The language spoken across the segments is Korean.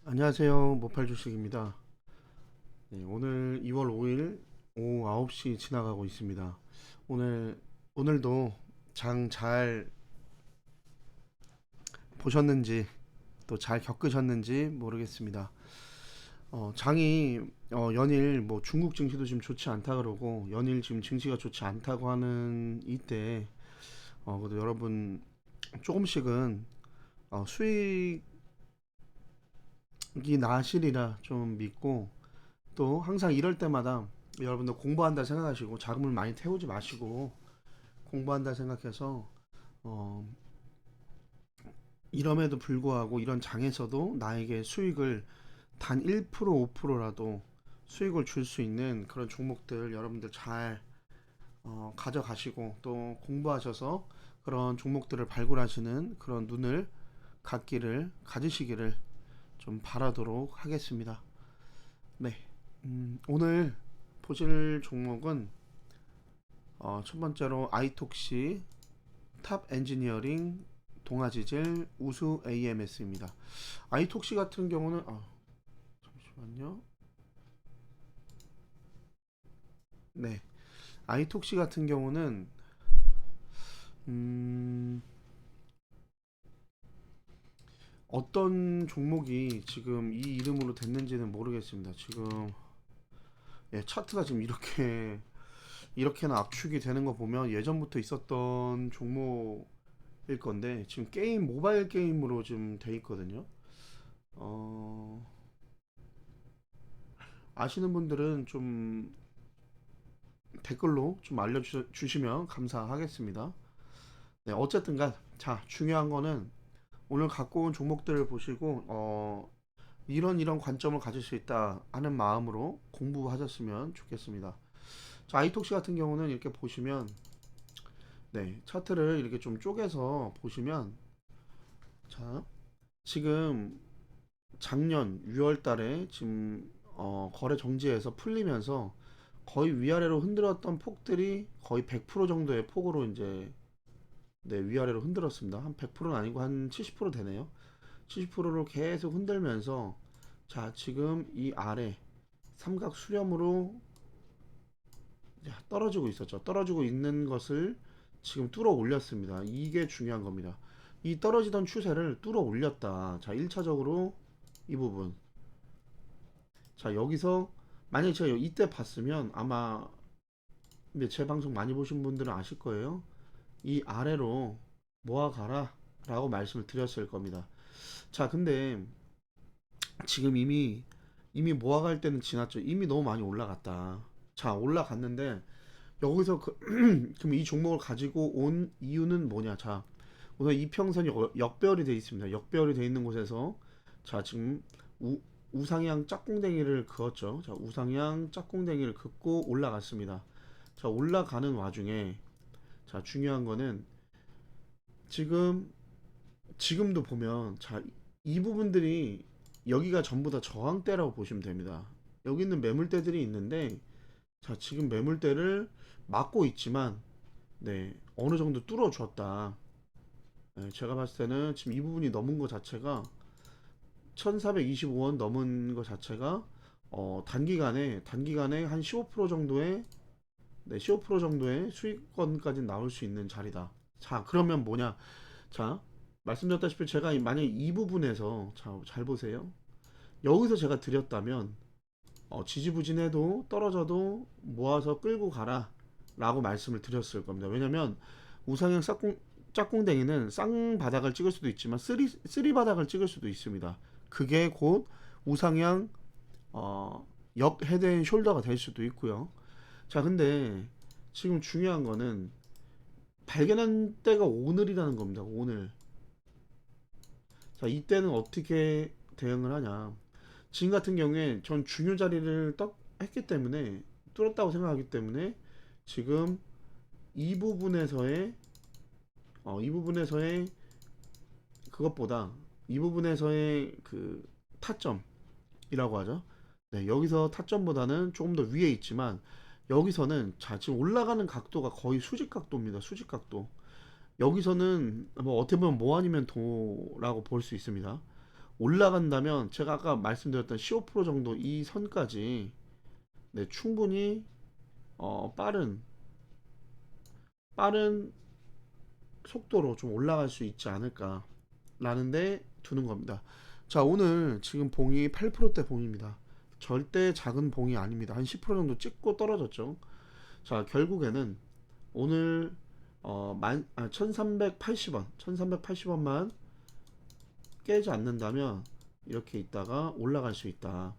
안녕하세요. 모팔주식입니다. 네, 오늘 2월 5일 오후 9시 지나가고 있습니다. 오늘도 장 잘 보셨는지 또 잘 겪으셨는지 모르겠습니다. 장이 연일 뭐 중국 증시도 지금 좋지 않다 그러고 연일 지금 증시가 좋지 않다고 하는 이때 그래도 여러분 조금씩은 수익이 나시리라 좀 믿고 또 항상 이럴 때마다 여러분들 공부한다 생각하시고 자금을 많이 태우지 마시고 공부한다 생각해서 어, 이럼에도 불구하고 이런 장에서도 나에게 수익을 단 1% 5%라도 수익을 줄 수 있는 그런 종목들 여러분들 잘 가져가시고 또 공부하셔서 그런 종목들을 발굴하시는 그런 눈을 가지시기를 좀 바라도록 하겠습니다. 네, 오늘 보실 종목은 첫 번째로 아이톡시 탑 엔지니어링 동아지질 우수 AMS입니다. 아이톡시 같은 경우는 잠시만요. 네, 아이톡시 같은 경우는 음, 어떤 종목이 지금 이 이름으로 됐는지는 모르겠습니다. 지금 차트가 지금 이렇게나 압축이 되는 거 보면 예전부터 있었던 종목일 건데 지금 모바일 게임으로 좀 돼 있거든요. 어, 아시는 분들은 좀 댓글로 좀 알려주시면 감사하겠습니다. 네, 어쨌든간 자 중요한 거는 오늘 갖고 온 종목들을 보시고 이런 관점을 가질 수 있다 하는 마음으로 공부하셨으면 좋겠습니다. 자, 아이톡시 같은 경우는 이렇게 보시면 네, 차트를 이렇게 좀 쪼개서 보시면 자, 지금 작년 6월 달에 지금 거래 정지에서 풀리면서 거의 위아래로 흔들었던 폭들이 거의 100% 정도의 폭으로 이제 네, 위아래로 흔들었습니다. 한 100%는 아니고 한 70% 되네요. 70%를 계속 흔들면서 자, 지금 이 아래 삼각 수렴으로 떨어지고 있었죠. 떨어지고 있는 것을 지금 뚫어 올렸습니다. 이게 중요한 겁니다. 이 떨어지던 추세를 뚫어 올렸다. 자, 1차적으로 이 부분. 자, 여기서 만약에 제가 이때 봤으면 아마 근데 제 방송 많이 보신 분들은 아실 거예요. 이 아래로 모아가라 라고 말씀을 드렸을 겁니다. 자, 근데 지금 이미 모아갈 때는 지났죠. 이미 너무 많이 올라갔다. 자, 올라갔는데 여기서 그럼 이 종목을 가지고 온 이유는 뭐냐? 자, 우선 이평선이 역배열이 되어 있습니다. 역배열이 되어 있는 곳에서 자, 지금 우상향 짝꿍댕이를 그었죠. 자, 우상향 짝꿍댕이를 긋고 올라갔습니다. 자, 올라가는 와중에 자, 중요한 거는 지금 지금도 보면 자, 이 부분들이 여기가 전부 다 저항대라고 보시면 됩니다. 여기 있는 매물대들이 있는데 자, 지금 매물대를 막고 있지만 네, 어느 정도 뚫어줬다. 네, 제가 봤을 때는 지금 이 부분이 넘은 것 자체가 1425원 넘은 것 자체가 단기간에 한 15% 정도의 네, 15% 정도의 수익권까지 나올 수 있는 자리다. 자, 그러면 뭐냐? 자, 말씀드렸다시피 제가 만약에 이 부분에서 자, 잘 보세요. 여기서 제가 드렸다면 지지부진해도 떨어져도 모아서 끌고 가라 라고 말씀을 드렸을 겁니다. 왜냐면 우상향 짝꿍댕이는 쌍바닥을 찍을 수도 있지만 쓰리 바닥을 찍을 수도 있습니다. 그게 곧 우상향 역 헤드 앤 숄더가 될 수도 있고요. 자, 근데 지금 중요한 거는 발견한 때가 오늘이라는 겁니다. 오늘. 자, 이때는 어떻게 대응을 하냐? 지금 같은 경우에 전 중요 자리를 했기 때문에 뚫었다고 생각하기 때문에 지금 이 부분에서의 이 부분에서의 그것보다 이 부분에서의 그 타점이라고 하죠. 네, 여기서 타점보다는 조금 더 위에 있지만 여기서는 자, 지금 올라가는 각도가 거의 수직 각도입니다. 수직 각도. 여기서는 뭐 어떻게 보면 뭐 아니면 도라고 볼 수 있습니다. 올라간다면 제가 아까 말씀드렸던 15% 정도 이 선까지 네, 충분히 빠른 속도로 좀 올라갈 수 있지 않을까 라는데 두는 겁니다. 자, 오늘 지금 봉이 8%대 봉입니다. 절대 작은 봉이 아닙니다. 한 10% 정도 찍고 떨어졌죠. 자, 결국에는 오늘 1380원만 깨지 않는다면 이렇게 있다가 올라갈 수 있다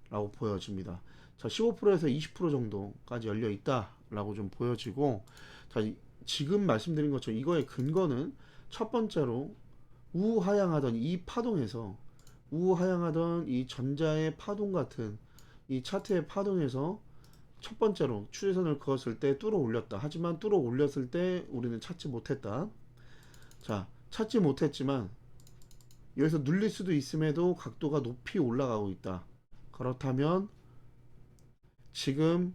라고 보여집니다. 자, 15%에서 20% 정도까지 열려 있다 라고 좀 보여지고, 자, 지금 말씀드린 것처럼 이거의 근거는 첫 번째로 우하향하던 이 전자의 파동 같은 이 차트의 파동에서 첫 번째로 추세선을 그었을 때 뚫어 올렸다. 하지만 뚫어 올렸을 때 우리는 찾지 못했다. 자, 찾지 못했지만 여기서 눌릴 수도 있음에도 각도가 높이 올라가고 있다. 그렇다면 지금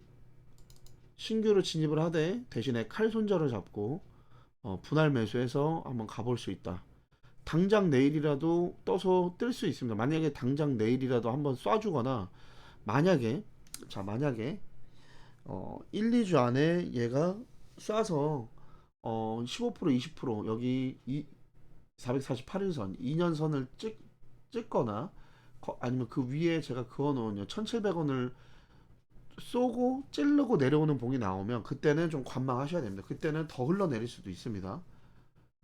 신규로 진입을 하되 대신에 칼 손절을 잡고 분할 매수해서 한번 가볼 수 있다. 당장 내일이라도 떠서 뜰 수 있습니다. 만약에 당장 내일이라도 한번 쏴주거나, 만약에 1, 2주 안에 얘가 쏴서 15% 20% 여기 448일선 2년선을 찍거나, 아니면 그 위에 제가 그어놓은 1700원을 쏘고 찌르고 내려오는 봉이 나오면 그때는 좀 관망하셔야 됩니다. 그때는 더 흘러내릴 수도 있습니다.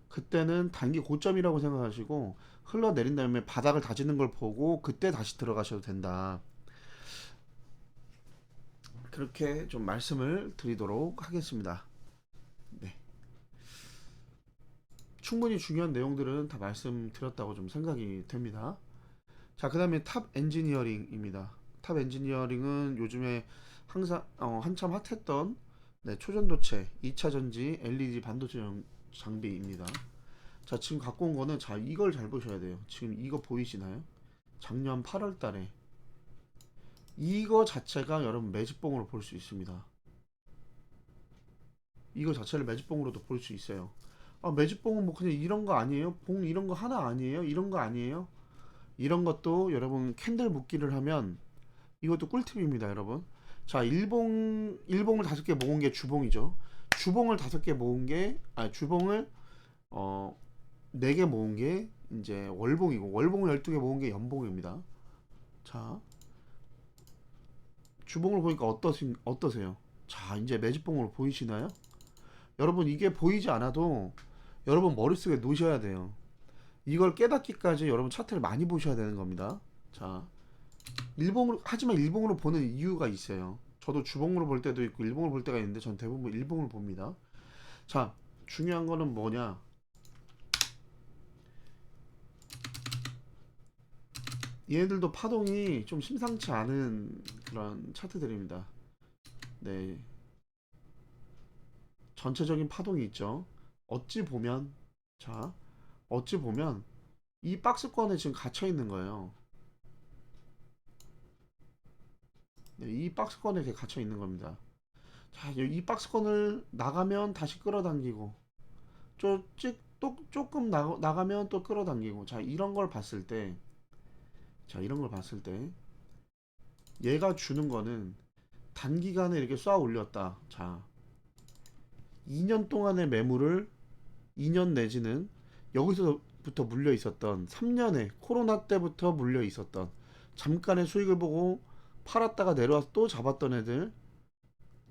그때는 단기 고점이라고 생각하시고 흘러내린 다음에 바닥을 다지는 걸 보고 그때 다시 들어가셔도 된다. 그렇게 좀 말씀을 드리도록 하겠습니다. 네. 충분히 중요한 내용들은 다 말씀드렸다고 좀 생각이 됩니다. 자, 그 다음에 탑 엔지니어링입니다. 탑 엔지니어링은 요즘에 항상 한참 핫했던 초전도체, 2차전지, LED 반도체 장비입니다. 자, 지금 갖고 온 거는, 자, 이걸 잘 보셔야 돼요. 지금 이거 보이시나요? 작년 8월 달에 이거 자체가 여러분 매집봉으로 볼 수 있습니다. 이거 자체를 매집봉으로도 볼 수 있어요. 매집봉은 뭐 그냥 이런 거 아니에요? 봉 이런 거 하나 아니에요? 이런 거 아니에요? 이런 것도 여러분 캔들 묶기를 하면 이것도 꿀팁입니다, 여러분. 자, 일봉을 5개 모은 게 주봉이죠. 주봉을 5개 모은 게, 주봉을 4개 모은 게 이제 월봉이고, 월봉을 12개 모은 게 연봉입니다. 자, 주봉을 보니까 어떠세요? 자, 이제 매집봉으로 보이시나요? 여러분, 이게 보이지 않아도 여러분 머릿속에 놓으셔야 돼요. 이걸 깨닫기까지 여러분 차트를 많이 보셔야 되는 겁니다. 자, 하지만 일봉으로 보는 이유가 있어요. 저도 주봉으로 볼 때도 있고 일봉으로 볼 때가 있는데 전 대부분 일봉을 봅니다. 자, 중요한 거는 뭐냐? 얘네들도 파동이 좀 심상치 않은 그런 차트들입니다. 네, 전체적인 파동이 있죠. 어찌 보면 이 박스권에 지금 갇혀 있는 거예요. 네, 이 박스권에 이렇게 갇혀 있는 겁니다. 자, 이 박스권을 나가면 다시 끌어당기고, 조금 나가면 또 끌어당기고. 자, 이런 걸 봤을 때 얘가 주는 거는 단기간에 이렇게 쏴 올렸다. 자, 2년 동안의 매물을 2년 내지는 여기서부터 물려 있었던 3년에 코로나 때부터 물려 있었던 잠깐의 수익을 보고 팔았다가 내려와서 또 잡았던 애들,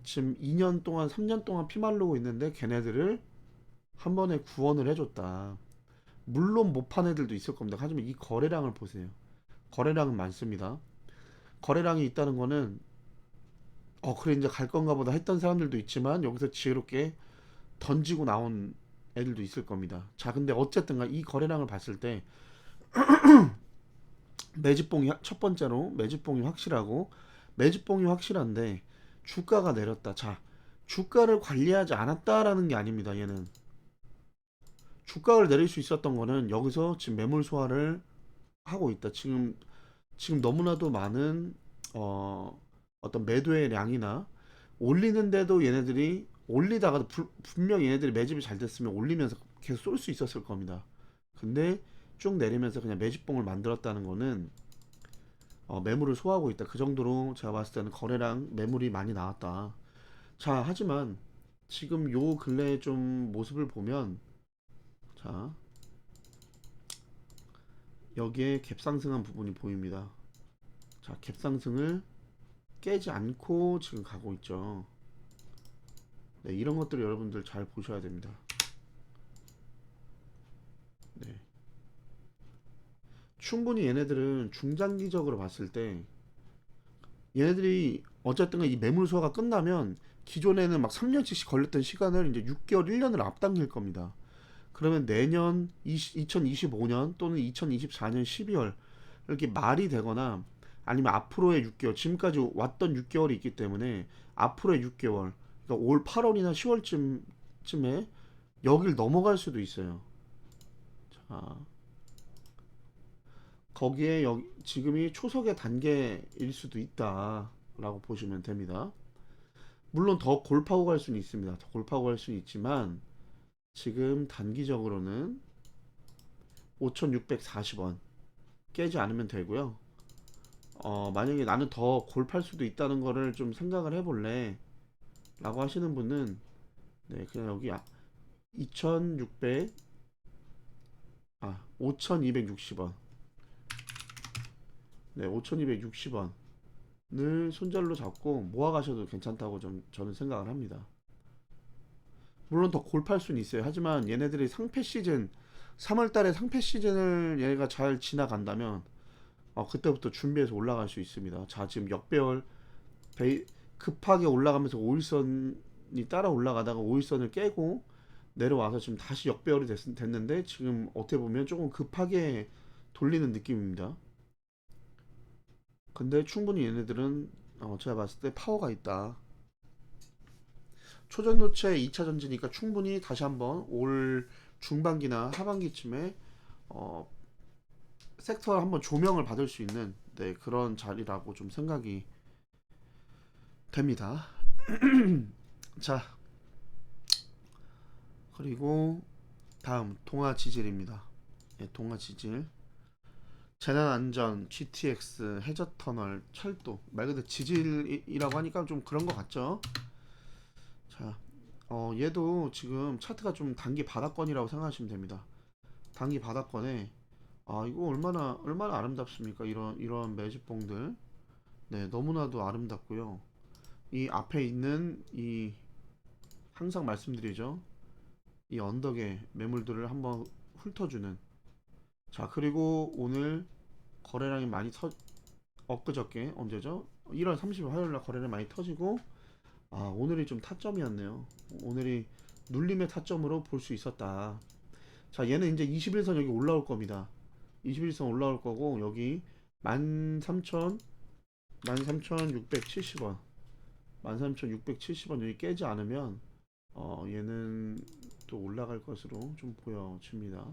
지금 2년 동안 3년 동안 피말르고 있는데 걔네들을 한 번에 구원을 해줬다. 물론 못 판 애들도 있을 겁니다. 하지만 이 거래량을 보세요. 거래량은 많습니다. 거래량이 있다는 거는 그래 이제 갈 건가 보다 했던 사람들도 있지만 여기서 지혜롭게 던지고 나온 애들도 있을 겁니다. 자, 근데 어쨌든가 이 거래량을 봤을 때 첫 번째로 매집봉이 확실하고, 매집봉이 확실한데 주가가 내렸다. 자, 주가를 관리하지 않았다라는 게 아닙니다. 얘는 주가를 내릴 수 있었던 거는 여기서 지금 매물 소화를 하고 있다. 지금 너무나도 많은 어떤 매도의 량이나, 올리는데도 얘네들이 분명 얘네들이 매집이 잘 됐으면 올리면서 계속 쏠 수 있었을 겁니다. 근데 쭉 내리면서 그냥 매집봉을 만들었다는 거는 매물을 소화하고 있다. 그 정도로 제가 봤을 때는 거래량 매물이 많이 나왔다. 자, 하지만 지금 요 근래의 좀 모습을 보면, 자, 여기에 갭 상승한 부분이 보입니다. 자, 갭 상승을 깨지 않고 지금 가고 있죠. 네, 이런 것들을 여러분들 잘 보셔야 됩니다. 네. 충분히 얘네들은 중장기적으로 봤을 때 얘네들이 어쨌든 이 매물 소화가 끝나면 기존에는 막 3년씩 걸렸던 시간을 이제 6개월, 1년을 앞당길 겁니다. 그러면 내년 2025년 또는 2024년 12월 이렇게 말이 되거나 아니면 앞으로의 6개월, 지금까지 왔던 6개월이 있기 때문에 앞으로의 6개월, 그러니까 올 8월이나 10월쯤에 여길 넘어갈 수도 있어요. 자, 거기에 여기 지금이 초석의 단계일 수도 있다라고 보시면 됩니다. 물론 더 골파고 갈 수는 있습니다. 더 골파고 갈 수는 있지만 지금 단기적으로는 5,640원 깨지 않으면 되고요. 만약에 나는 더 골팔 수도 있다는 거를 좀 생각을 해볼래 라고 하시는 분은 네, 그냥 여기 2,600, 5,260원, 네, 5,260원을 손절로 잡고 모아 가셔도 괜찮다고 저는 생각을 합니다. 물론 더 골팔 수는 있어요. 하지만 얘네들이 상패 시즌, 3월달에 상패 시즌을 얘가 잘 지나간다면 그때부터 준비해서 올라갈 수 있습니다. 자, 지금 역배열 급하게 올라가면서 5일선이 따라 올라가다가 5일선을 깨고 내려와서 지금 다시 역배열이 됐는데 지금 어떻게 보면 조금 급하게 돌리는 느낌입니다. 근데 충분히 얘네들은 제가 봤을 때 파워가 있다. 초전도체 2차 전지니까 충분히 다시 한번 올 중반기나 하반기쯤에 어, 섹터 한번 조명을 받을 수 있는 네, 그런 자리라고 좀 생각이 됩니다. 자, 그리고 다음 동아 지질입니다. 예, 동아 지질. 재난안전, GTX, 해저터널, 철도 말 그대로 지질이라고 하니까 좀 그런 것 같죠? 자, 얘도 지금 차트가 좀 단기 바닥권이라고 생각하시면 됩니다. 단기 바닥권에 이거 얼마나 아름답습니까? 이런 매집봉들. 네, 너무나도 아름답고요. 이 앞에 있는 이 항상 말씀드리죠. 이 언덕의 매물들을 한번 훑어주는. 자, 그리고 오늘 거래량이 많이 엊그저께 언제죠? 1월 30일 화요일날 거래량이 많이 터지고 오늘이 좀 타점이었네요. 오늘이 눌림의 타점으로 볼 수 있었다. 자, 얘는 이제 21선 여기 올라올 겁니다. 21선 올라올 거고 여기 13,000 13,670원 13,670원 여기 깨지 않으면 얘는 또 올라갈 것으로 좀 보여집니다.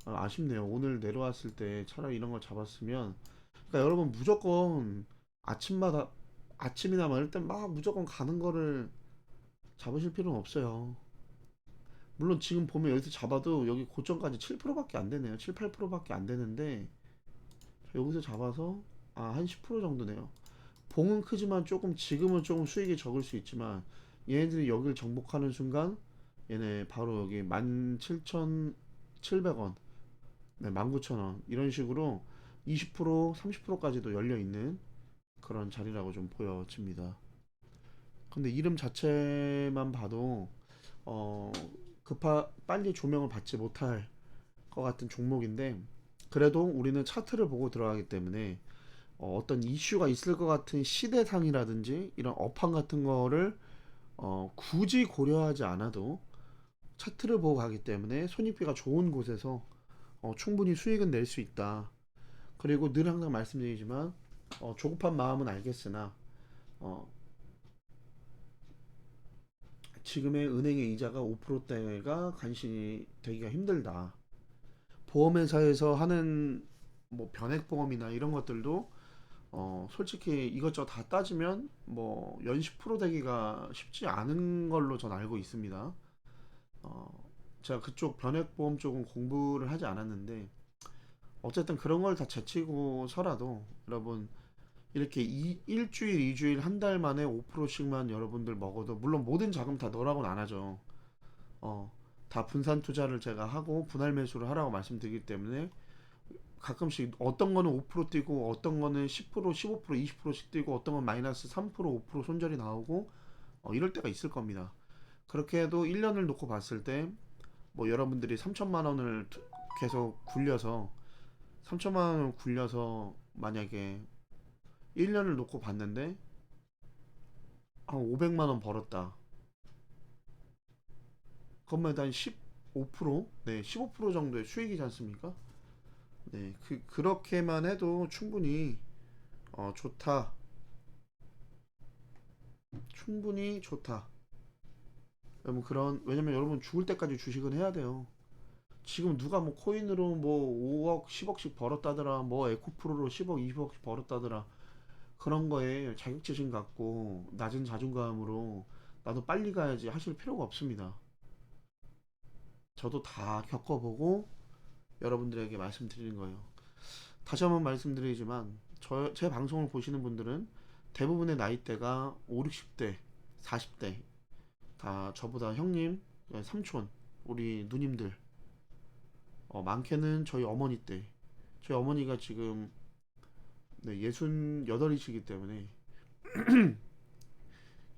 아쉽네요. 오늘 내려왔을 때 차라리 이런 걸 잡았으면, 그러니까 여러분 무조건 아침마다 아침이나 뭐 이럴 땐막 무조건 가는 거를 잡으실 필요는 없어요. 물론 지금 보면 여기서 잡아도 여기 고점까지 7%밖에 안 되네요. 7, 8%밖에 안 되는데 여기서 잡아서 한 10% 정도네요. 봉은 크지만 조금 지금은 조금 수익이 적을 수 있지만 얘네들이 여기를 정복하는 순간 얘네 바로 여기 17,700원, 네, 19,000원 이런 식으로 20% 30%까지도 열려 있는 그런 자리라고 좀 보여집니다. 근데 이름 자체만 봐도 어 빨리 조명을 받지 못할 것 같은 종목인데 그래도 우리는 차트를 보고 들어가기 때문에 어떤 이슈가 있을 것 같은 시대상이라든지 이런 업황 같은 거를 굳이 고려하지 않아도 차트를 보고 가기 때문에 손익비가 좋은 곳에서 충분히 수익은 낼 수 있다. 그리고 늘 항상 말씀드리지만 조급한 마음은 알겠으나 어, 지금의 은행의 이자가 5%대가 간신히 되기가 힘들다. 보험회사에서 하는 뭐 변액보험이나 이런 것들도 솔직히 이것저것 다 따지면 뭐 연 10% 되기가 쉽지 않은 걸로 전 알고 있습니다. 어, 제가 그쪽 변액보험 쪽은 공부를 하지 않았는데 어쨌든 그런 걸 다 제치고서라도 여러분 이렇게 일주일, 이주일, 한 달 만에 5%씩만 여러분들 먹어도 물론 모든 자금 다 넣으라고는 안 하죠. 어, 다 분산 투자를 제가 하고 분할 매수를 하라고 말씀드리기 때문에 가끔씩 어떤 거는 5% 뛰고 어떤 거는 10%, 15%, 20%씩 뛰고 어떤 건 마이너스 3%, 5% 손절이 나오고 이럴 때가 있을 겁니다. 그렇게 해도 1년을 놓고 봤을 때 뭐 여러분들이 3천만 원을 계속 굴려서 3천만 원을 굴려서 만약에 1년을 놓고 봤는데 한 500만 원 벌었다. 그러면 한 15%? 네, 15% 정도의 수익이지 않습니까? 네, 그렇게만 해도 충분히 좋다. 충분히 좋다. 여러분 왜냐면 여러분 죽을 때까지 주식은 해야 돼요. 지금 누가 뭐 코인으로 뭐 5억, 10억씩 벌었다더라. 뭐 에코프로로 10억, 20억씩 벌었다더라. 그런 거에 자격지심 갖고 낮은 자존감으로 나도 빨리 가야지 하실 필요가 없습니다. 저도 다 겪어보고 여러분들에게 말씀드리는 거예요. 다시 한번 말씀드리지만 제 방송을 보시는 분들은 대부분의 나이대가 5, 60대, 40대 다 저보다 형님, 삼촌, 우리 누님들 많게는 저희 어머니 때 저희 어머니가 지금 네, 68이시기 때문에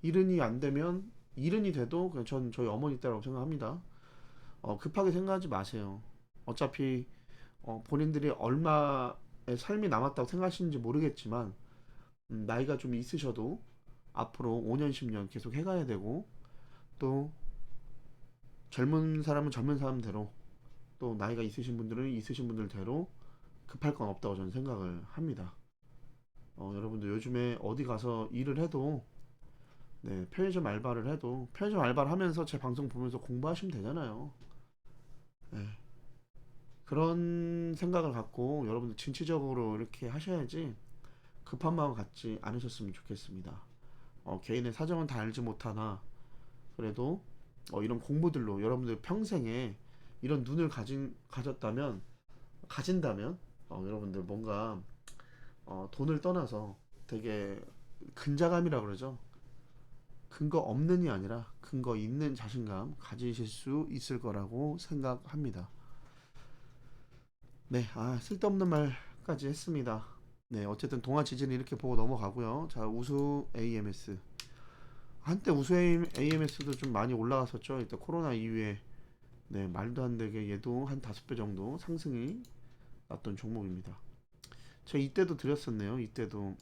이른이 안 되면 이른이 돼도 그냥 전 저희 어머니 때라고 생각합니다. 급하게 생각하지 마세요. 어차피 본인들이 얼마의 삶이 남았다고 생각하시는지 모르겠지만 나이가 좀 있으셔도 앞으로 5년, 10년 계속 해가야 되고 또 젊은 사람은 젊은 사람대로 또 나이가 있으신 분들은 있으신 분들대로 급할 건 없다고 저는 생각을 합니다. 여러분들 요즘에 어디 가서 일을 해도 네, 편의점 알바를 해도 편의점 알바를 하면서 제 방송 보면서 공부하시면 되잖아요. 네, 그런 생각을 갖고 여러분들 진취적으로 이렇게 하셔야지 급한 마음 갖지 않으셨으면 좋겠습니다. 개인의 사정은 다 알지 못하나 그래도 이런 공부들로 여러분들 평생에 이런 눈을 가진다면 여러분들 뭔가 돈을 떠나서 되게 근자감이라 그러죠. 근거 없는이 아니라 근거 있는 자신감 가지실 수 있을 거라고 생각합니다. 네, 쓸데없는 말까지 했습니다. 네, 어쨌든 동아 지진을 이렇게 보고 넘어가고요. 자, 우수 AMS. 한때 우수 AMS도 좀 많이 올라갔었죠. 일단 코로나 이후에 네, 말도 안 되게 얘도 한 5배 정도 상승이 났던 종목입니다. 제가 이때도 드렸었네요. 이때도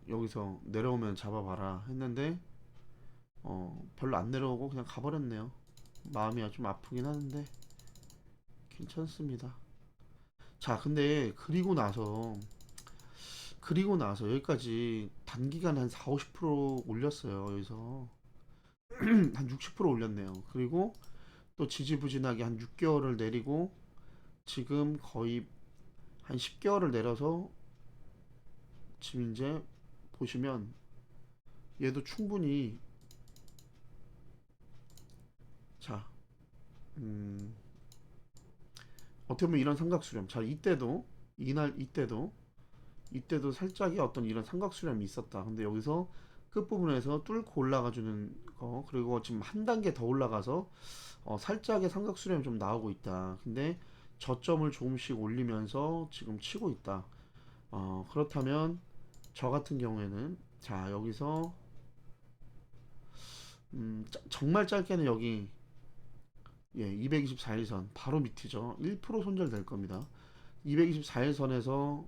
여기서 내려오면 잡아봐라 했는데 별로 안 내려오고 그냥 가버렸네요. 마음이 좀 아프긴 하는데 괜찮습니다. 자, 근데 그리고 나서 여기까지 단기간 한 4, 50% 올렸어요. 여기서 한 60% 올렸네요. 그리고 또 지지부진하게 한 6개월을 내리고 지금 거의 한 10개월을 내려서 지금 이제 보시면 얘도 충분히 자, 음, 어떻게 보면 이런 삼각수렴. 자, 이때도 살짝의 어떤 이런 삼각수렴이 있었다. 근데 여기서 끝부분에서 뚫고 올라가주는 거, 그리고 지금 한 단계 더 올라가서 살짝의 삼각수렴이 좀 나오고 있다. 근데 저점을 조금씩 올리면서 지금 치고 있다. 그렇다면 저 같은 경우에는 자, 여기서 정말 짧게는 여기 224일선 바로 밑이죠. 1% 손절 될 겁니다. 224일선에서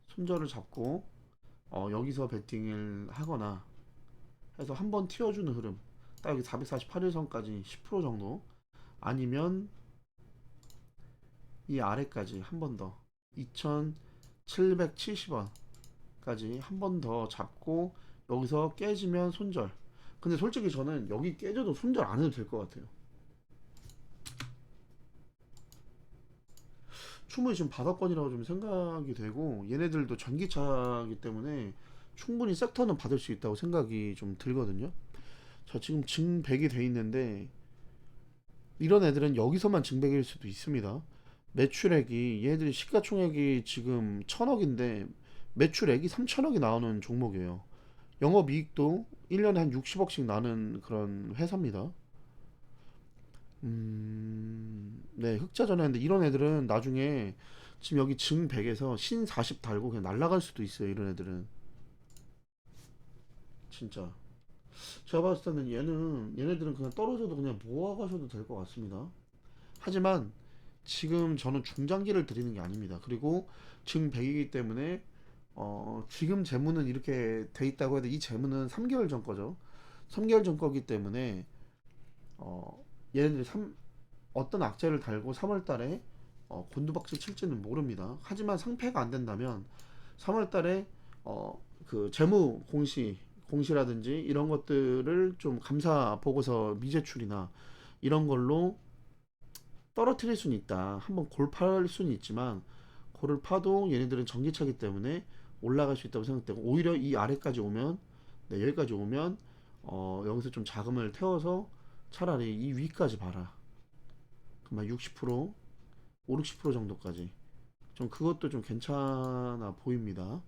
손절을 잡고 여기서 베팅을 하거나 해서 한번 튀어주는 흐름 딱 여기 448일선까지 10% 정도 아니면 이 아래까지 한 번 더 2770원까지 한 번 더 잡고 여기서 깨지면 손절. 근데 솔직히 저는 여기 깨져도 손절 안 해도 될 것 같아요. 충분히 지금 바닥권이라고 좀 생각이 되고 얘네들도 전기차이기 때문에 충분히 섹터는 받을 수 있다고 생각이 좀 들거든요. 자, 지금 증 100이 돼 있는데 이런 애들은 여기서만 증백일 수도 있습니다. 매출액이 얘들이 시가총액이 지금 1000억인데 매출액이 3000억이 나오는 종목이에요. 영업이익도 1년에 한 60억씩 나는 그런 회사입니다. 네, 흑자전환인데 이런 애들은 나중에 지금 여기 증 100에서 신 40 달고 그냥 날아갈 수도 있어요. 이런 애들은 진짜 제가 봤을 때는 얘네들은 그냥 떨어져도 그냥 모아가셔도 될 것 같습니다. 하지만 지금 저는 중장기를 드리는 게 아닙니다. 그리고 증 100이기 때문에 지금 재무는 이렇게 돼 있다고 해도 이 재무는 3개월 전 거죠. 3개월 전 거기 때문에 얘네들이 어떤 악재를 달고 3월 달에 곤두박질 칠지는 모릅니다. 하지만 상패가 안 된다면 3월 달에 그 재무 공시라든지 이런 것들을 좀 감사 보고서 미제출이나 이런 걸로 떨어뜨릴 수는 있다. 한번 골팔 수는 있지만 골을 파도 얘네들은 전기차기 때문에 올라갈 수 있다고 생각되고 오히려 이 아래까지 오면 네, 여기까지 오면 여기서 좀 자금을 태워서 차라리 이 위까지 봐라. 그만 60% 5, 60% 정도까지 좀 그것도 좀 괜찮아 보입니다.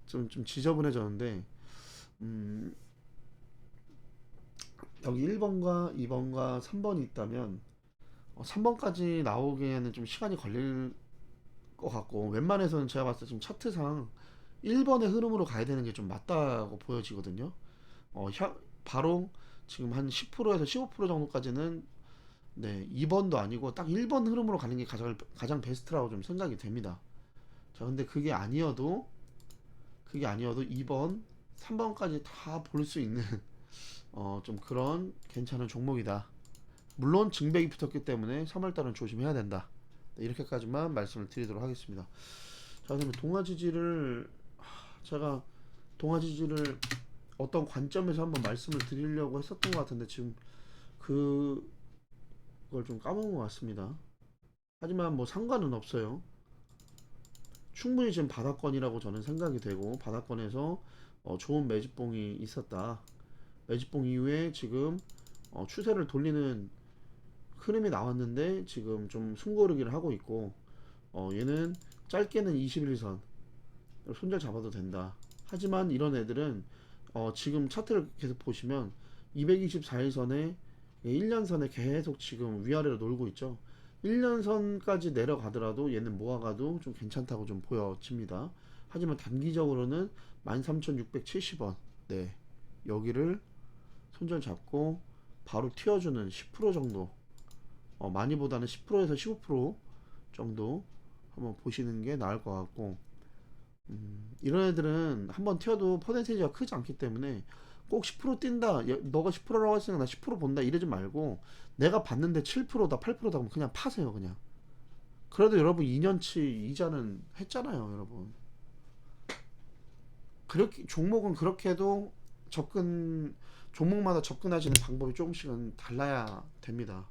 좀 지저분해졌는데 음, 여기 1번과 2번과 3번이 있다면 3번까지 나오기에는 좀 시간이 걸릴 것 같고 웬만해서는 제가 봤을 때 지금 차트상 1번의 흐름으로 가야 되는 게 좀 맞다고 보여지거든요. 바로 지금 한 10%에서 15% 정도까지는 네, 2번도 아니고 딱 1번 흐름으로 가는 게 가장 베스트라고 좀 생각이 됩니다. 자, 근데 그게 아니어도 2번, 3번까지 다 볼 수 있는 좀 그런 괜찮은 종목이다. 물론 증백이 붙었기 때문에 3월달은 조심해야 된다. 네, 이렇게까지만 말씀을 드리도록 하겠습니다. 자, 그러면 제가 동아지지를 어떤 관점에서 한번 말씀을 드리려고 했었던 것 같은데 지금 그걸 좀 까먹은 것 같습니다. 하지만 뭐 상관은 없어요. 충분히 지금 바닥권이라고 저는 생각이 되고 바닥권에서 좋은 매집봉이 있었다. 매집봉 이후에 지금 추세를 돌리는 흐름이 나왔는데 지금 좀 숨고르기를 하고 있고 얘는 짧게는 21선 손절 잡아도 된다. 하지만 이런 애들은 지금 차트를 계속 보시면 224일선에 1년선에 계속 지금 위아래로 놀고 있죠. 1년선까지 내려가더라도 얘는 모아가도 좀 괜찮다고 좀 보여집니다. 하지만 단기적으로는 13,670원 네 여기를 손절 잡고 바로 튀어주는 10% 정도 많이보다는 10%에서 15% 정도 한번 보시는 게 나을 것 같고 이런 애들은 한번 튀어도 퍼센테이지가 크지 않기 때문에 꼭 10% 뛴다 너가 10%라고 했으니까 나 10% 본다 이러지 말고 내가 봤는데 7%다 8%다 그러면 그냥 파세요 그냥. 그래도 여러분 2년치 이자는 했잖아요 여러분. 그렇게 종목은 그렇게 해도 접근 종목마다 접근하시는 방법이 조금씩은 달라야 됩니다.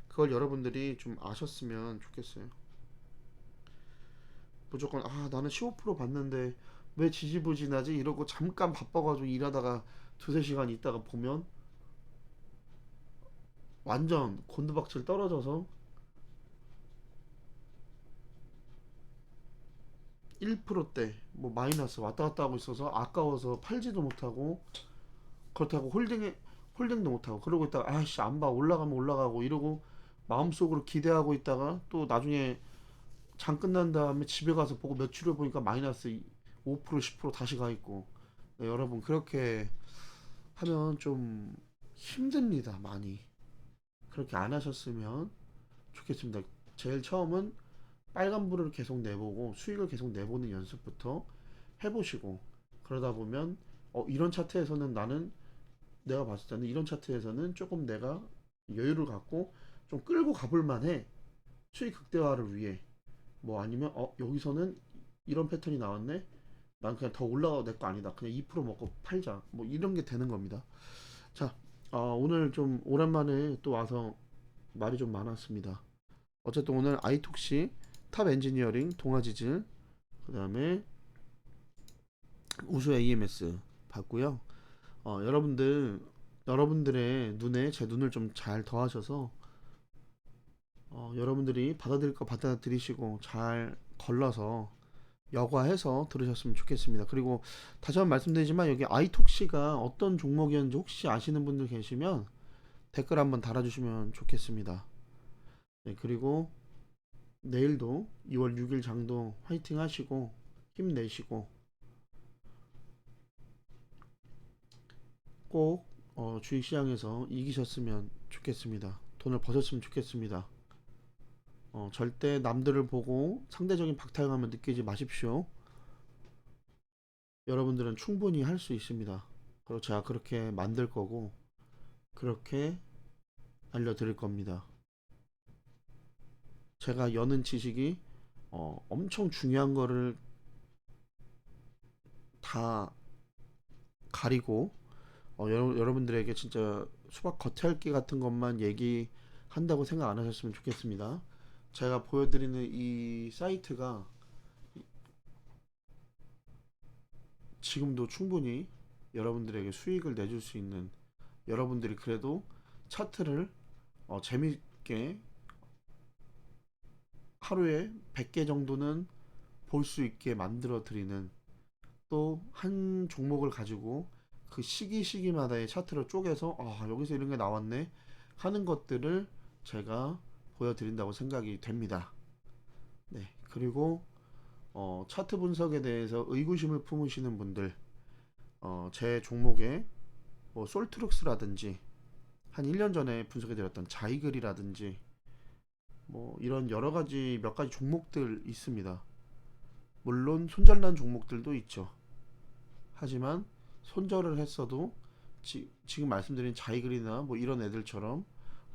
그걸 여러분들이 좀 아셨으면 좋겠어요. 무조건 나는 15% 받는데 왜 지지부진하지 이러고 잠깐 바빠가지고 일하다가 두세 시간 있다가 보면 완전 곤두박질 떨어져서 1%대 뭐 마이너스 왔다 갔다 하고 있어서 아까워서 팔지도 못하고 그렇다고 홀딩도 못하고 그러고 있다가 아씨 안 봐 올라가면 올라가고 이러고 마음속으로 기대하고 있다가 또 나중에 장 끝난 다음에 집에 가서 보고 며칠을 보니까 마이너스 5% 10% 다시 가 있고 네, 여러분 그렇게 하면 좀 힘듭니다 많이. 그렇게 안 하셨으면 좋겠습니다. 제일 처음은 빨간불을 계속 내보고 수익을 계속 내보는 연습부터 해보시고 그러다 보면 이런 차트에서는 내가 봤을 때는 이런 차트에서는 조금 내가 여유를 갖고 좀 끌고 가볼 만해. 수익 극대화를 위해 뭐 아니면 여기서는 이런 패턴이 나왔네 난 그냥 더 올라가도 내 거 아니다 그냥 2% 먹고 팔자 뭐 이런 게 되는 겁니다. 자 오늘 좀 오랜만에 또 와서 말이 좀 많았습니다. 어쨌든 오늘 아이톡시 탑 엔지니어링 동아지즈 그 다음에 우수 AMS 봤고요. 여러분들 여러분들의 눈에 제 눈을 좀 잘 더하셔서 여러분들이 받아들일 거 받아들이시고 잘 걸러서 여과해서 들으셨으면 좋겠습니다. 그리고 다시 한번 말씀드리지만 여기 아이톡시가 어떤 종목이었는지 혹시 아시는 분들 계시면 댓글 한번 달아주시면 좋겠습니다. 네, 그리고 내일도 2월 6일 장도 화이팅 하시고 힘내시고 꼭 주식시장에서 이기셨으면 좋겠습니다. 돈을 버셨으면 좋겠습니다. 절대 남들을 보고 상대적인 박탈감을 느끼지 마십시오. 여러분들은 충분히 할 수 있습니다. 그리고 제가 그렇게 만들 거고 그렇게 알려드릴 겁니다. 제가 여는 지식이 엄청 중요한 거를 다 가리고 여러분들에게 진짜 수박 겉핥기 같은 것만 얘기한다고 생각 안 하셨으면 좋겠습니다. 제가 보여드리는 이 사이트가 지금도 충분히 여러분들에게 수익을 내줄 수 있는, 여러분들이 그래도 차트를 재밌게 하루에 100개 정도는 볼 수 있게 만들어 드리는, 또 한 종목을 가지고 그 시기마다의 차트를 쪼개서 여기서 이런 게 나왔네 하는 것들을 제가 보여드린다고 생각이 됩니다. 네, 그리고 차트 분석에 대해서 의구심을 품으시는 분들, 제 종목에 뭐 솔트룩스라든지 한 1년 전에 분석해 드렸던 자이글이라든지 뭐 이런 여러 가지 몇 가지 종목들 있습니다. 물론 손절난 종목들도 있죠. 하지만 손절을 했어도 지금 말씀드린 자이글이나 뭐 이런 애들처럼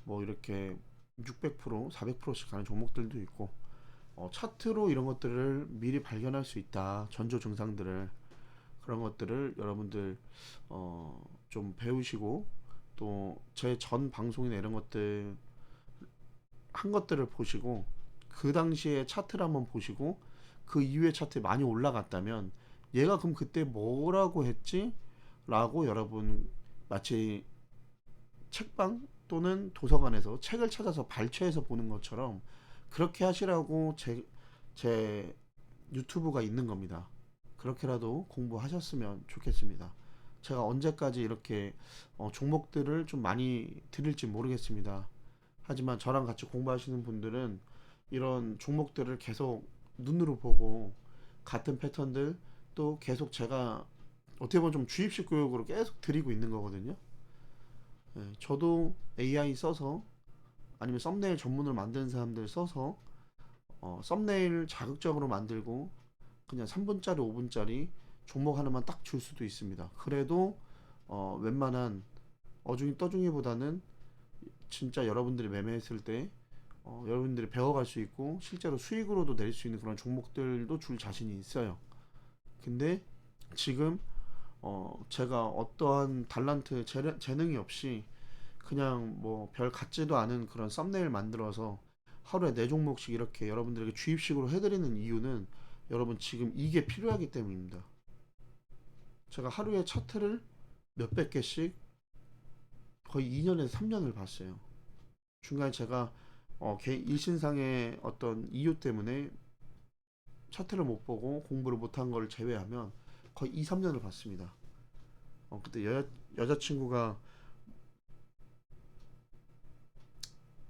뭐 이렇게 600%, 400%씩 가는 종목들도 있고, 차트로 이런 것들을 미리 발견할 수 있다. 전조 증상들을, 그런 것들을 여러분들 좀 배우시고, 또 제 전 방송이나 이런 것들 한 것들을 보시고 그 당시에 차트를 한번 보시고 그 이후에 차트에 많이 올라갔다면 얘가 그럼 그때 뭐라고 했지? 라고 여러분 마치 책방 또는 도서관에서 책을 찾아서 발췌해서 보는 것처럼 그렇게 하시라고 제 유튜브가 있는 겁니다. 그렇게라도 공부하셨으면 좋겠습니다. 제가 언제까지 이렇게 종목들을 좀 많이 드릴지 모르겠습니다. 하지만 저랑 같이 공부하시는 분들은 이런 종목들을 계속 눈으로 보고 같은 패턴들, 또 계속 제가 어떻게 보면 좀 주입식 교육으로 계속 드리고 있는 거거든요. 예, 저도 AI 써서 아니면 썸네일 전문으로 만드는 사람들 써서 썸네일 자극적으로 만들고 그냥 3분짜리 5분짜리 종목 하나만 딱 줄 수도 있습니다. 그래도 웬만한 어중이 떠중이보다는 진짜 여러분들이 매매했을 때 여러분들이 배워갈 수 있고 실제로 수익으로도 낼 수 있는 그런 종목들도 줄 자신이 있어요. 근데 지금 제가 어떠한 달란트 재능이 없이 그냥 뭐 별 같지도 않은 그런 썸네일 만들어서 하루에 4종목씩 이렇게 여러분들에게 주입식으로 해드리는 이유는 여러분 지금 이게 필요하기 때문입니다. 제가 하루에 차트를 몇백 개씩 거의 2년에서 3년을 봤어요. 중간에 제가 일신상의 어떤 이유 때문에 차트를 못 보고 공부를 못한 걸 제외하면 거의 2, 3년을 봤습니다. 그때 여자친구가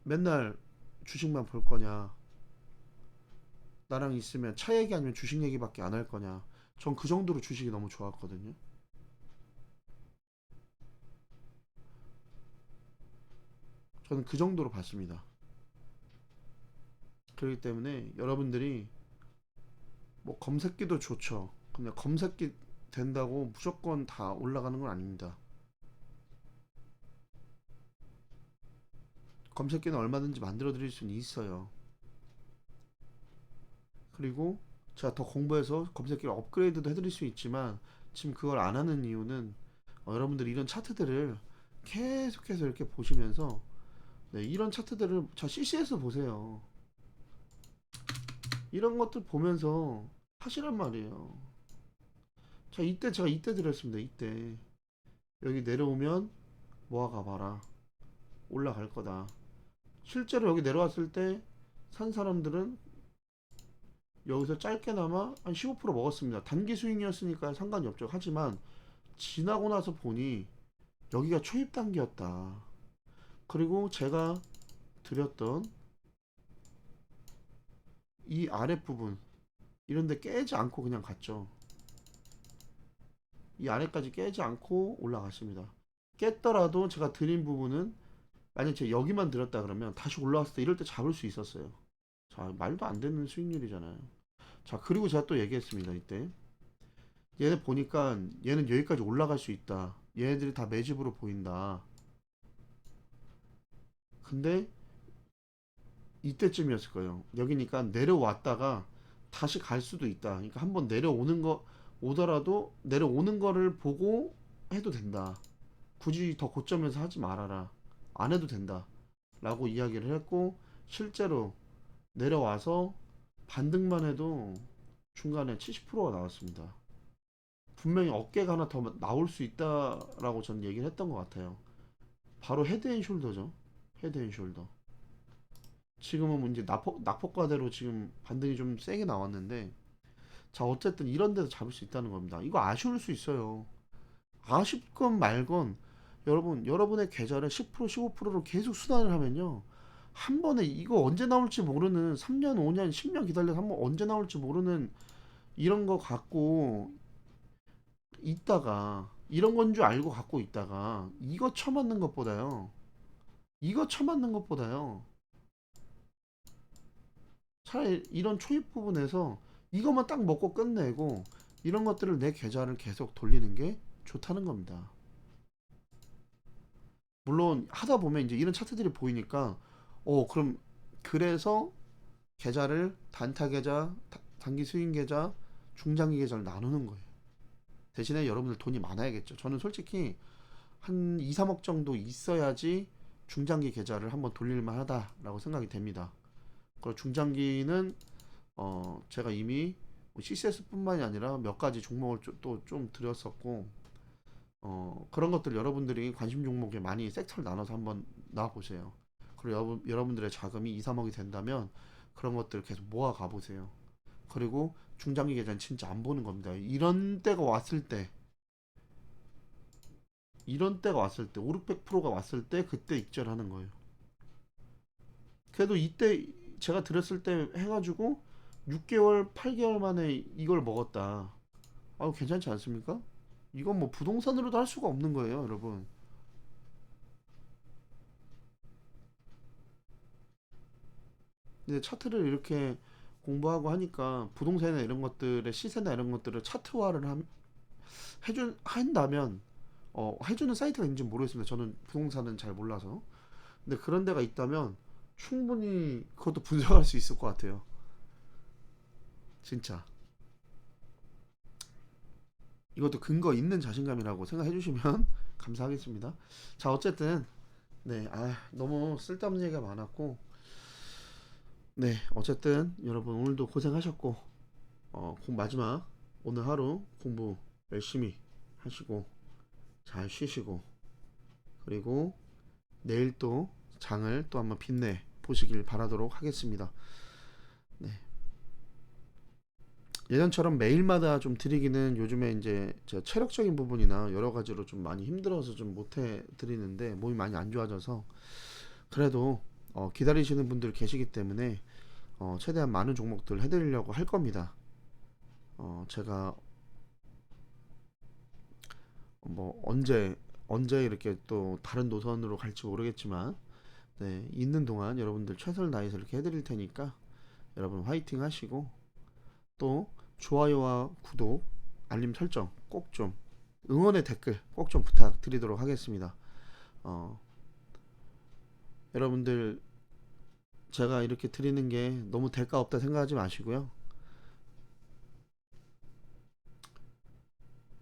맨날 주식만 볼 거냐, 나랑 있으면 차 얘기 아니면 주식 얘기밖에 안 할 거냐. 전 그 정도로 주식이 너무 좋았거든요. 저는 그 정도로 봤습니다. 그렇기 때문에 여러분들이 뭐 검색기도 좋죠. 근데 검색기 된다고 무조건 다 올라가는 건 아닙니다. 검색기는 얼마든지 만들어 드릴 수는 있어요. 그리고 제가 더 공부해서 검색기를 업그레이드도 해드릴 수 있지만 지금 그걸 안 하는 이유는 여러분들이 이런 차트들을 계속해서 이렇게 보시면서, 네, 이런 차트들을 저 CC에서 보세요. 이런 것들 보면서 하시란 말이에요. 자, 이때 제가 이때 드렸습니다. 이때 여기 내려오면 모아가 봐라. 올라갈 거다. 실제로 여기 내려왔을 때 산 사람들은 여기서 짧게나마 한 15% 먹었습니다. 단기 수익이었으니까 상관이 없죠. 하지만 지나고 나서 보니 여기가 초입 단계였다. 그리고 제가 드렸던 이 아랫부분 이런데 깨지 않고 그냥 갔죠. 이 아래까지 깨지 않고 올라갔습니다. 깼더라도 제가 드린 부분은 만약 제가 여기만 들었다 그러면 다시 올라왔을 때 이럴 때 잡을 수 있었어요. 자, 말도 안 되는 수익률이잖아요. 자, 그리고 제가 또 얘기했습니다. 이때 얘네 보니까 얘는 여기까지 올라갈 수 있다. 얘네들이 다 매집으로 보인다. 근데 이때쯤이었을 거예요. 여기니까 내려왔다가 다시 갈 수도 있다. 그러니까 한번 내려오는 거 오더라도 내려오는 거를 보고 해도 된다. 굳이 더 고점에서 하지 말아라. 안 해도 된다. 라고 이야기를 했고 실제로 내려와서 반등만 해도 중간에 70%가 나왔습니다. 분명히 어깨가 하나 더 나올 수 있다라고 전 얘기를 했던 것 같아요. 바로 헤드앤숄더죠. 헤드앤숄더. 지금은 이제 낙폭과대로 지금 반등이 좀 세게 나왔는데 자 어쨌든 이런 데서 잡을 수 있다는 겁니다. 이거 아쉬울 수 있어요. 아쉽건 말건 여러분의 계좌를 10% 15%로 계속 순환을 하면요. 한 번에 이거 언제 나올지 모르는 3년 5년 10년 기다려서 한번 언제 나올지 모르는 이런 거 갖고 있다가 이런 건 줄 알고 갖고 있다가 이거 쳐맞는 것보다요. 이거 쳐맞는 것보다요. 차라리 이런 초입 부분에서 이것만 딱 먹고 끝내고 이런 것들을 내 계좌를 계속 돌리는 게 좋다는 겁니다. 물론 하다 보면 이제 이런 차트들이 보이니까 그럼 그래서 계좌를 단타 계좌, 단기 수익 계좌, 중장기 계좌를 나누는 거예요. 대신에 여러분들 돈이 많아야겠죠. 저는 솔직히 한 2, 3억 정도 있어야지 중장기 계좌를 한번 돌릴만 하다라고 생각이 됩니다. 그리고 중장기는 제가 이미 CCS뿐만이 아니라 몇 가지 종목을 또 좀 드렸었고 그런 것들 여러분들이 관심 종목에 많이 섹터를 나눠서 한번 나와보세요. 그리고 여러분들의 자금이 2, 3억이 된다면 그런 것들 계속 모아 가보세요. 그리고 중장기 계좌는 진짜 안 보는 겁니다. 이런 때가 왔을 때 5, 600%가 왔을 때 그때 익절하는 거예요. 그래도 이때 제가 드렸을 때 해가지고 6개월, 8개월 만에 이걸 먹었다. 괜찮지 않습니까? 이건 뭐 부동산으로도 할 수가 없는 거예요, 여러분. 근데 차트를 이렇게 공부하고 하니까 부동산이나 이런 것들의 시세나 이런 것들을 차트화를 한다면 해주는 사이트가 있는지 모르겠습니다. 저는 부동산은 잘 몰라서. 근데 그런 데가 있다면 충분히 그것도 분석할 수 있을 것 같아요. 진짜. 이것도 근거 있는 자신감이라고 생각해 주시면 감사하겠습니다. 자, 어쨌든 네, 너무 쓸데없는 얘기가 많았고 네, 어쨌든 여러분 오늘도 고생하셨고 마지막 오늘 하루 공부 열심히 하시고 잘 쉬시고 그리고 내일 또 장을 또 한번 빛내 보시길 바라도록 하겠습니다. 네. 예전처럼 매일마다 좀 드리기는 요즘에 이제 제가 체력적인 부분이나 여러 가지로 좀 많이 힘들어서 좀 못해 드리는데 몸이 많이 안 좋아져서 그래도 기다리시는 분들 계시기 때문에 최대한 많은 종목들 해드리려고 할 겁니다. 제가 뭐 언제 이렇게 또 다른 노선으로 갈지 모르겠지만 네, 있는 동안 여러분들 최선을 다해서 이렇게 해드릴 테니까 여러분 화이팅 하시고 또 좋아요와 구독, 알림 설정 꼭 좀 응원의 댓글 꼭 좀 부탁드리도록 하겠습니다. 여러분들 제가 이렇게 드리는 게 너무 대가 없다 생각하지 마시고요.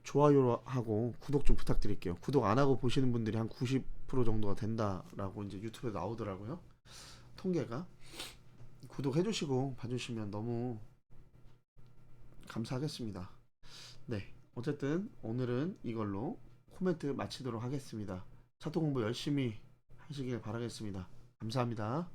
좋아요하고 구독 좀 부탁드릴게요. 구독 안 하고 보시는 분들이 한 90% 정도가 된다라고 이제 유튜브에 나오더라고요. 통계가. 구독해 주시고 봐주시면 너무 감사하겠습니다. 네. 어쨌든 오늘은 이걸로 코멘트 마치도록 하겠습니다. 차트 공부 열심히 하시길 바라겠습니다. 감사합니다.